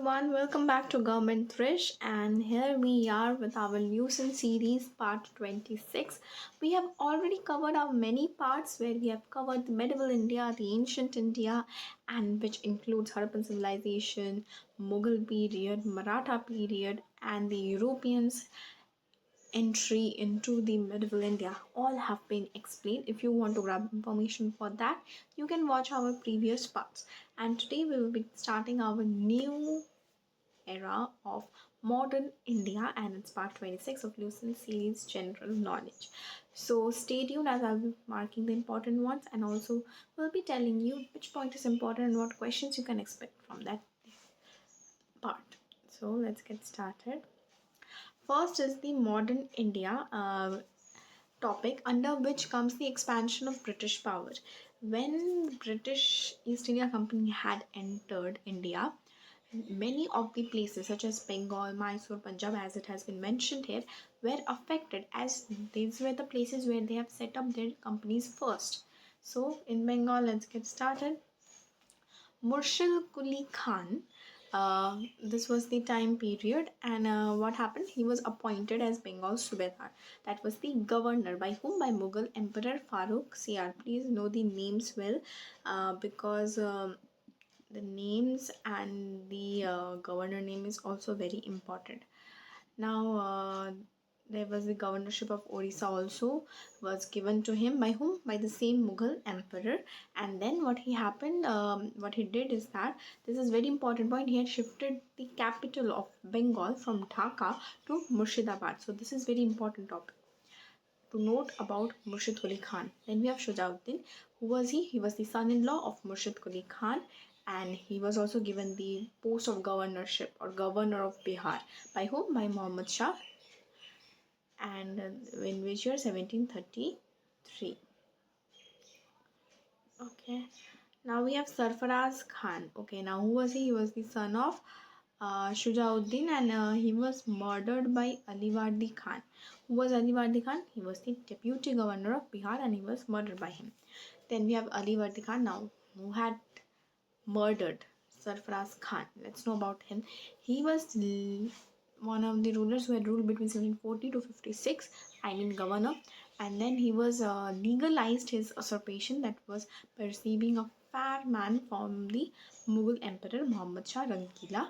Welcome back to Govt Drish, and here we are with our Lucent series part 26. We have already covered our many parts where we have covered the medieval India, the ancient India, and which includes Harappan civilization, Mughal period, Maratha period, and the Europeans entry into the medieval India all have been explained. If you want to grab information for that, you can watch our previous parts. And today we will be starting our new era of modern India, and it's part 26 of Lucent series general knowledge. So stay tuned as I'll be marking the important ones, and also we'll be telling you which point is important and what questions you can expect from that part. So let's get started. First is the modern India topic, under which comes the expansion of British power. When the British East India Company had entered India, many of the places such as Bengal, Mysore, Punjab, as it has been mentioned here, were affected, as these were the places where they have set up their companies first. So in Bengal, let's get started. Murshid Quli Khan. This was the time period, and what happened? He was appointed as Bengal Subedar. That was the governor by whom? By Mughal Emperor Farooq Siyar. Please know the names well, because the names and the governor name is also very important. Now, there was the governorship of Orissa also was given to him by whom? By the same Mughal emperor. And then what he did is that, this is very important point, he had shifted the capital of Bengal from Dhaka to Murshidabad. So this is very important topic to note about Murshid Quli Khan. Then we have Shujauddin. Who was he? He was the son-in-law of Murshid Quli Khan, and he was also given the post of governorship or governor of Bihar. By whom? By Muhammad Shah, and in which year? 1733. Okay. Now we have Sarfaraz Khan. Okay, now who was he? He was the son of Shujauddin, and he was murdered by Aliwardi Khan. Who was Aliwardi Khan? He was the deputy governor of Bihar, and he was murdered by him. Then we have Aliwardi Khan. Now, who had murdered Sarfaraz Khan? Let's know about him. He was one of the rulers who had ruled between 1740 to 56, I mean governor, and then he was legalized his usurpation, that was perceiving a fair man from the Mughal emperor Muhammad Shah Rangila.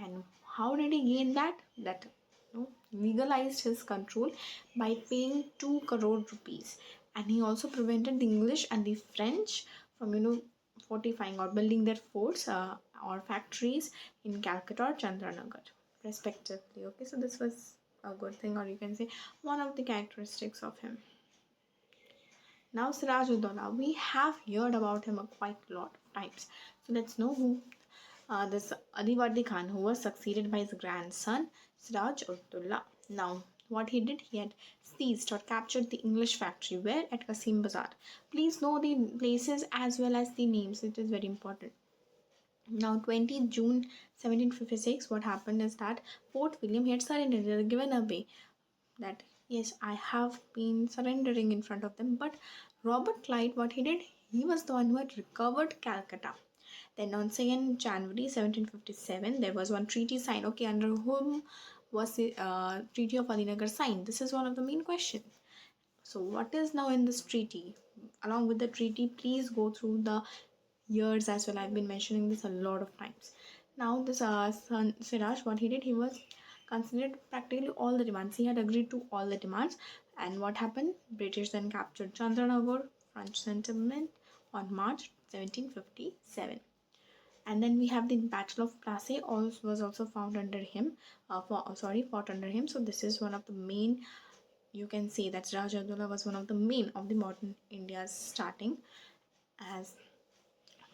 And how did he gain that? That legalized his control by paying 2 crore rupees, and he also prevented the English and the French from fortifying or building their forts or factories in Calcutta or Chandranagar respectively. Okay, so this was a good thing, or you can say one of the characteristics of him. Now Siraj-ud-Dawla, we have heard about him quite a lot of times. So let's know who this Aliwardi Khan, who was succeeded by his grandson Siraj-ud-Dawla. Now, what he did, he had seized or captured the English factory. Where? At Qasim Bazaar. Please know the places as well as the names. It is very important. Now, 20 June 1756, what happened is that Fort William had surrendered. They were given away. That, yes, I have been surrendering in front of them. But Robert Clive, what he did, he was the one who had recovered Calcutta. Then on 2nd January 1757, there was one treaty signed. Okay, under whom was the Treaty of Alinagar signed? This is one of the main questions. So what is now in this treaty? Along with the treaty, please go through the years as well. I've been mentioning this a lot of times. Now this son Siraj, what he did, he was considered practically all the demands. He had agreed to all the demands. And what happened? British then captured Chandranagar, French settlement, on March 1757. And then we have the Battle of Plassey, also was also found under him, fought under him. So this is one of the main, you can say that Siraj-ud-Dawla was one of the main of the modern India's starting, as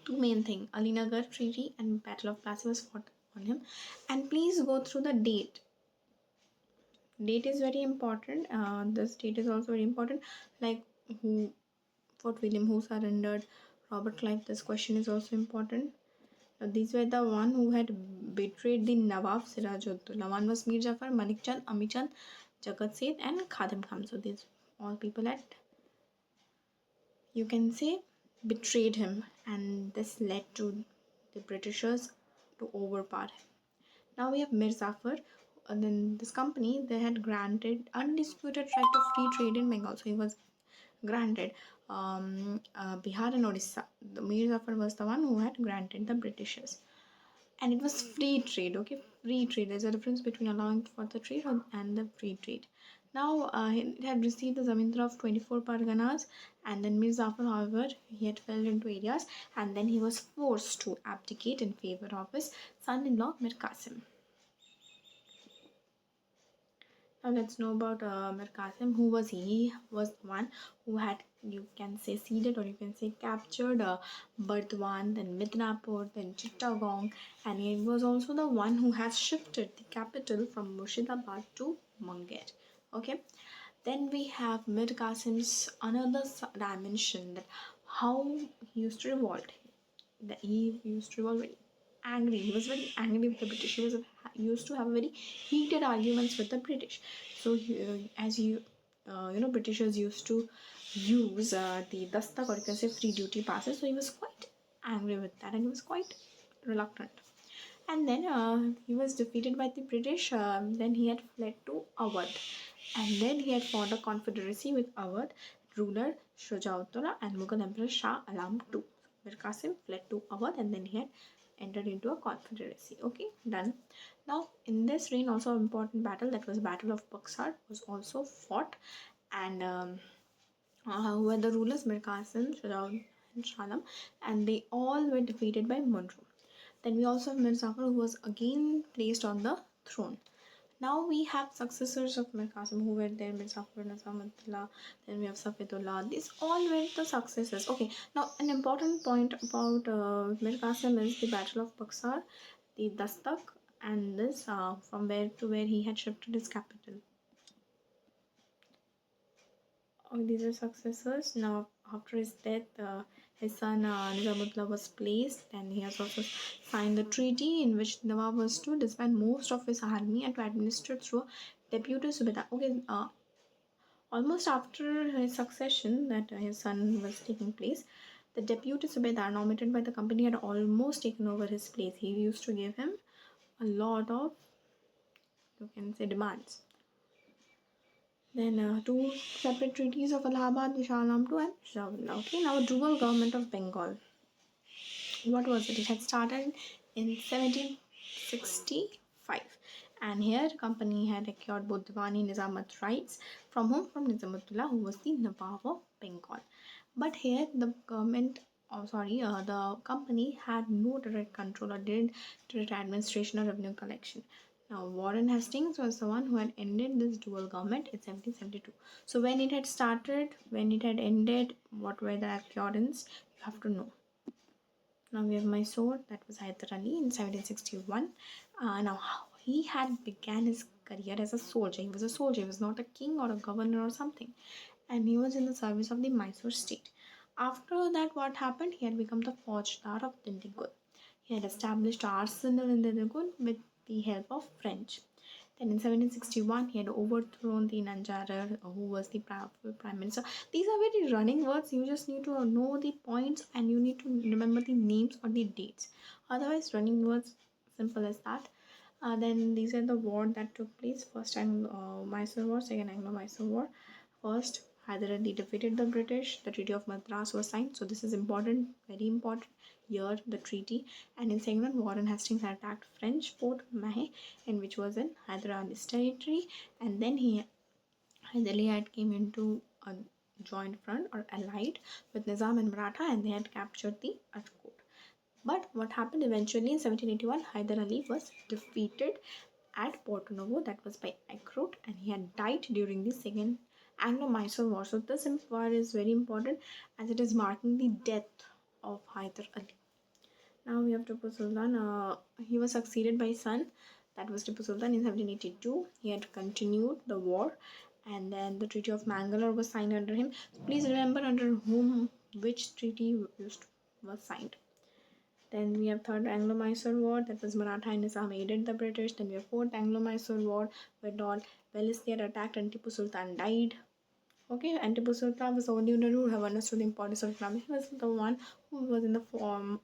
two main thing, Alinagar Treaty and Battle of Plassey was fought on him. And please go through the date. Date is very important. This date is also very important. Like who, Fort William, who surrendered, Robert Clive. This question is also important. Now, these were the one who had betrayed the Nawab Siraj-ud-Dawla. One was Mir Jafar, Malik Chand, Ami Chand, Jagat Seth, and Khadim Khan. So these all people had, you can say, betrayed him, and this led to the Britishers to overpower him. Now we have Mir Zafar. Then this company, they had granted undisputed right of free trade in Bengal. So he was granted Bihar and Odisha. The Mir Zafar was the one who had granted the Britishers, and it was free trade. Okay, free trade. There's a difference between allowing for the trade and the free trade. Now it had received the zamindar of 24 parganas, and then Mir Zafar, however, he had fell into areas, and then he was forced to abdicate in favor of his son-in-law Mir Qasim. Now let's know about Mir Qasim. Who was he? He was the one who had, you can say, ceded, or you can say captured Burdwan, then Midnapur, then Chittagong, and he was also the one who has shifted the capital from Murshidabad to Munger. Okay, then we have Mir Qasim's another dimension, that how he used to revolt. That he used to revolt very angry. He was very angry with the British. He was used to have very heated arguments with the British. So as Britishers used to use the dastak, or you can say free duty passes. So he was quite angry with that, and he was quite reluctant. And then he was defeated by the British. Then he had fled to Awadh, and then he had formed a confederacy with Awadh ruler Shujauddin and Mughal Emperor Shah Alam II. Mir Qasim fled to Awadh, and then he had entered into a confederacy. Okay, done. Now in this reign, also an important battle, that was Battle of Buxar, was also fought, and were the rulers Mir Qasim, Shujauddin, and Shalam, and they all were defeated by Munro. Then we also have Mir Zafar, who was again placed on the throne. Now we have successors of Mir Qasim who were there, Mir Zafar, Nizamatullah, then we have Safidullah. These all were the successors. Okay, now an important point about Mir Qasim is the Battle of Buxar, the Dastak, and this from where to where he had shifted his capital. These are successors. Now after his death, his son Nizamullah was placed, and he has also signed the treaty in which Nawab was to disband most of his army and to administer through a deputy subedar. Okay, almost after his succession, that his son was taking place, the deputy subedar nominated by the company had almost taken over his place. He used to give him a lot of, you can say, demands. Then two separate treaties of Allahabad, Vishalam II and Shahullah. Okay, now dual government of Bengal. What was it? It had started in 1765, and here company had acquired both Diwani Nizamat rights from whom? From Nizamatullah, who was the Nawab of Bengal. But here the government, the company had no direct control or did direct administration or revenue collection. Now, Warren Hastings was the one who had ended this dual government in 1772. So, when it had started, when it had ended, what were the occurrences? You have to know. Now, we have Mysore, that was Hyder Ali in 1761. Now, he had began his career as a soldier. He was a soldier, he was not a king or a governor or something. And he was in the service of the Mysore state. After that, what happened? He had become the Faujdar of Dindigul. He had established an arsenal in Dindigul with the help of French. Then in 1761, he had overthrown the Nanjarar, who was the powerful prime minister. These are very running words. You just need to know the points and you need to remember the names or the dates. Otherwise, running words, simple as that. Then these are the wars that took place. First Anglo-Mysore War, second Anglo-Mysore War. First, Hyder Ali defeated the British. The Treaty of Madras was signed. So this is important, very important. Here, the treaty. And in second one, Warren Hastings had attacked French Fort Mahé, in which was in Hyder Ali's territory. And then Hyder Ali had came into a joint front or allied with Nizam and Maratha, and they had captured the Ajkot. But what happened eventually in 1781, Hyder Ali was defeated at Porto Novo, that was by Akrut, and he had died during the second Anglo-Mysore War. So this war is very important as it is marking the death of Hyder Ali. Now we have Tipu Sultan. He was succeeded by his son, that was Tipu Sultan in 1782. He had continued the war, and then the Treaty of Mangalore was signed under him. So please remember under whom which treaty was signed. Then we have third Anglo-Mysore War, that was Maratha and Nizam aided the British. Then we have fourth Anglo-Mysore War, where Dol Wellesley had attacked and Tipu Sultan died. Okay, and Tipu Sultan was the only ruler who have understood the importance of economics. He was the one who was in the form,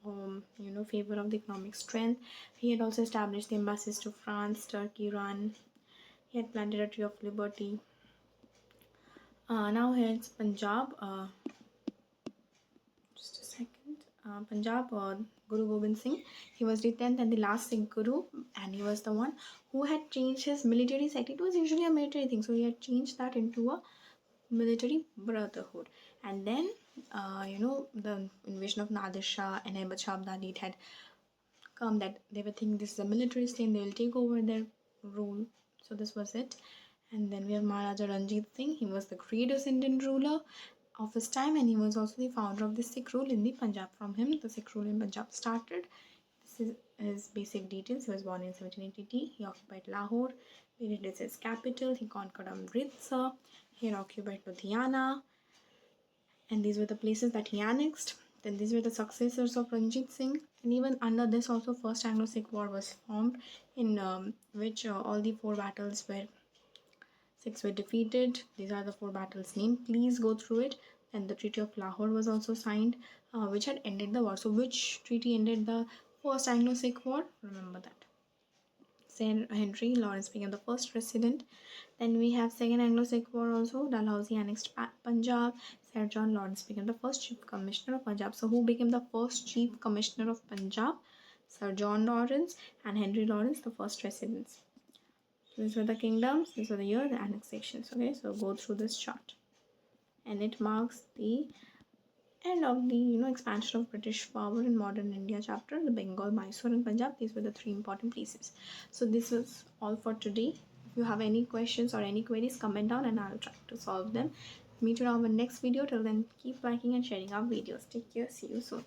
favor of the economic strength. He had also established the embassies to France, Turkey, Iran. He had planted a tree of liberty. Now here's Punjab. Just a second. Punjab, Guru Gobind Singh. He was the 10th and the last Sikh Guru, and he was the one who had changed his military sect. It was usually a military thing, so he had changed that into a military brotherhood. And then, the invasion of Nadir Shah and Ahmad Shah Abdali, it had come that they were thinking this is a military state, they will take over their rule. So this was it. And then we have Maharaja Ranjit Singh. He was the greatest Indian ruler of his time, and he was also the founder of the Sikh rule in the Punjab. From him, the Sikh rule in Punjab started. This is his basic details. He was born in 1780. He occupied Lahore, made it as his capital. He conquered Amritsar. He had occupied Ludhiana, and these were the places that he annexed. Then these were the successors of Ranjit Singh, and even under this also first Anglo-Sikh war was formed, in which all the four battles were Sikhs were defeated. These are the four battles named. Please go through it. And the Treaty of Lahore was also signed, which had ended the war. So which treaty ended the first Anglo-Sikh war? Remember that. Saint Henry Lawrence became the first president. Then we have second Anglo-Sikh war also. Dalhousie annexed Punjab. Sir John Lawrence became the first chief commissioner of Punjab. So who became the first chief commissioner of Punjab? Sir John Lawrence, and Henry Lawrence, the first residents. These were the kingdoms, these were the years, the annexations. Okay, so go through this chart. And it marks the end of the expansion of British power in modern India chapter, the Bengal, Mysore and Punjab. These were the three important places. So this was all for today. If you have any questions or any queries, comment down and I'll try to solve them. Meet you on the next video. Till then, keep liking and sharing our videos. Take care. See you soon.